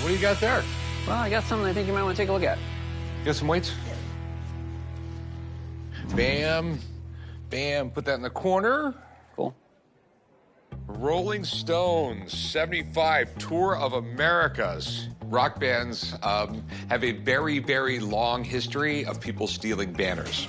What do you got there? Well, I got something I think you might want to take a look at. You got some weights? Bam. Bam. Put that in the corner. Cool. Rolling Stones 75 Tour of Americas. Rock bands have a very, very long history of people stealing banners.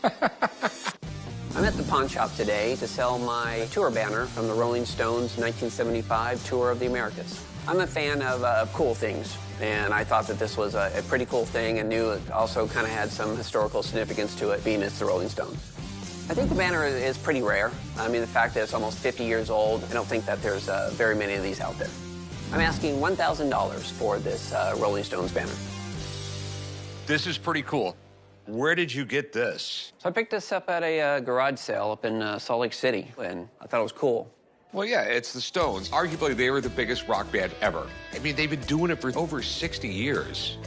I'm at the pawn shop today to sell my tour banner from the Rolling Stones 1975 Tour of the Americas. I'm a fan of cool things, and I thought that this was a pretty cool thing and knew it also kind of had some historical significance to it, being it's the Rolling Stones. I think the banner is pretty rare. I mean, the fact that it's almost 50 years old, I don't think that there's very many of these out there. I'm asking $1,000 for this Rolling Stones banner. This is pretty cool. Where did you get this? So I picked this up at a garage sale up in Salt Lake City, and I thought it was cool. Well, yeah, it's the Stones. Arguably, they were the biggest rock band ever. I mean, they've been doing it for over 60 years.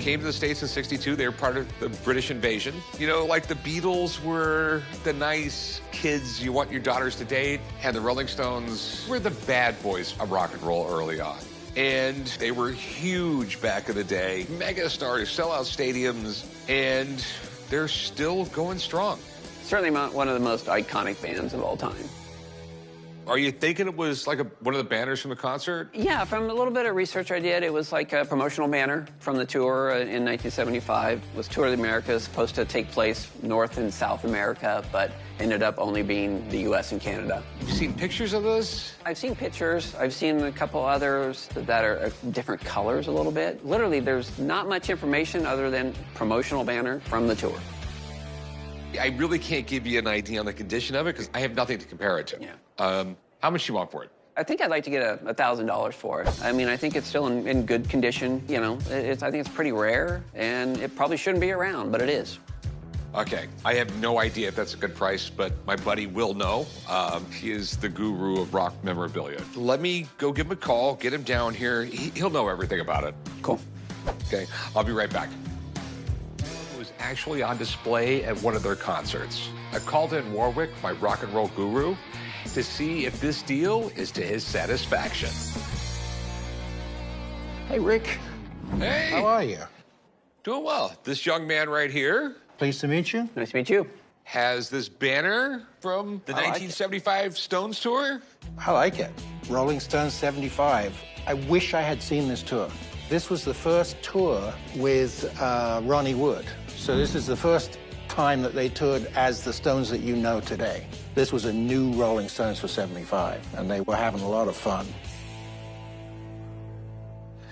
Came to the States in '62. They were part of the British invasion. You know, like the Beatles were the nice kids you want your daughters to date, and the Rolling Stones were the bad boys of rock and roll early on. And they were huge back in the day. Mega stars, sellout stadiums, and they're still going strong. Certainly one of the most iconic bands of all time. Are you thinking it was like one of the banners from the concert? Yeah, from a little bit of research I did, it was like a promotional banner from the tour in 1975. It was Tour of the Americas, supposed to take place North and South America, but ended up only being the U.S. and Canada. You've seen pictures of this? I've seen pictures. I've seen a couple others that are different colors a little bit. Literally, there's not much information other than promotional banner from the tour. I really can't give you an idea on the condition of it because I have nothing to compare it to. Yeah. How much do you want for it? I think I'd like to get $1,000 for it. I mean, I think it's still in good condition. You know, I think it's pretty rare, and it probably shouldn't be around, but it is. Okay, I have no idea if that's a good price, but my buddy will know. He is the guru of rock memorabilia. Let me go give him a call, get him down here. He'll know everything about it. Cool. Okay, I'll be right back. It was actually on display at one of their concerts. I called in Warwick, my rock and roll guru, to see if this deal is to his satisfaction. Hey, Rick. Hey. How are you? Doing well. This young man right here Pleased to meet you. Nice to meet you. has this banner from the 1975 Stones tour. I like it. Rolling Stones 75. I wish I had seen this tour. This was the first tour with Ronnie Wood. So this is the first time that they toured as the Stones that you know today. This was a new Rolling Stones for 75, and they were having a lot of fun.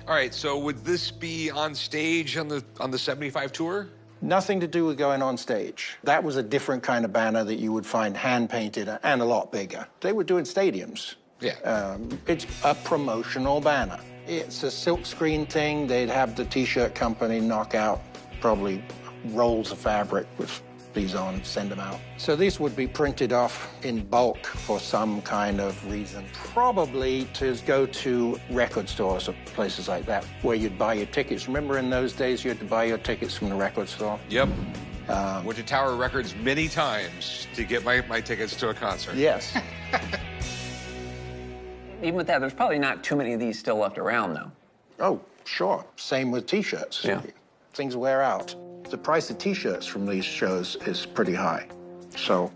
All right, so would this be on stage on the 75 tour? Nothing to do with going on stage. That was a different kind of banner that you would find hand-painted and a lot bigger. They were doing stadiums. Yeah. It's a promotional banner. It's a silkscreen thing. They'd have the T-shirt company knock out probably rolls of fabric with these on, send them out. So these would be printed off in bulk for some kind of reason. Probably to go to record stores or places like that where you'd buy your tickets. Remember in those days you had to buy your tickets from the record store? Yep. Went to Tower Records many times to get my tickets to a concert. Yes. Even with that, there's probably not too many of these still left around, though. Oh, sure. Same with T-shirts. Yeah. Things wear out. The price of T-shirts from these shows is pretty high, so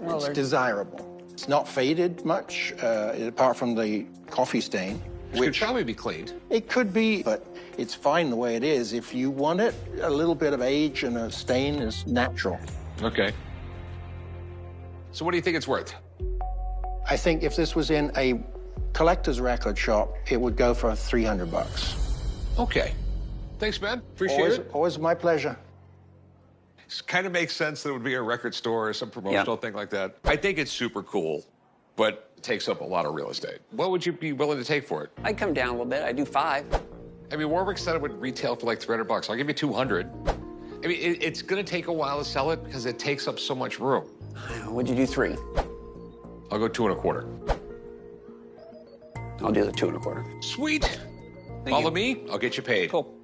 it's desirable. It's not faded much, apart from the coffee stain. Which could probably be cleaned. It could be, but it's fine the way it is. If you want it, a little bit of age and a stain is natural. Okay. So what do you think it's worth? I think if this was in a collector's record shop, it would go for $300. Okay. Thanks, man. Appreciate it. Always my pleasure. It kind of makes sense that it would be a record store or some promotional thing like that. I think it's super cool, but it takes up a lot of real estate. What would you be willing to take for it? I'd come down a little bit. I'd do 5. I mean, Warwick said it would retail for like $300. I'll give you 200. I mean, it's going to take a while to sell it because it takes up so much room. Would you do 3? I'll go 2 1/4. I'll do the 2 1/4. Sweet. Thank Follow you. me, I'll get you paid. Cool.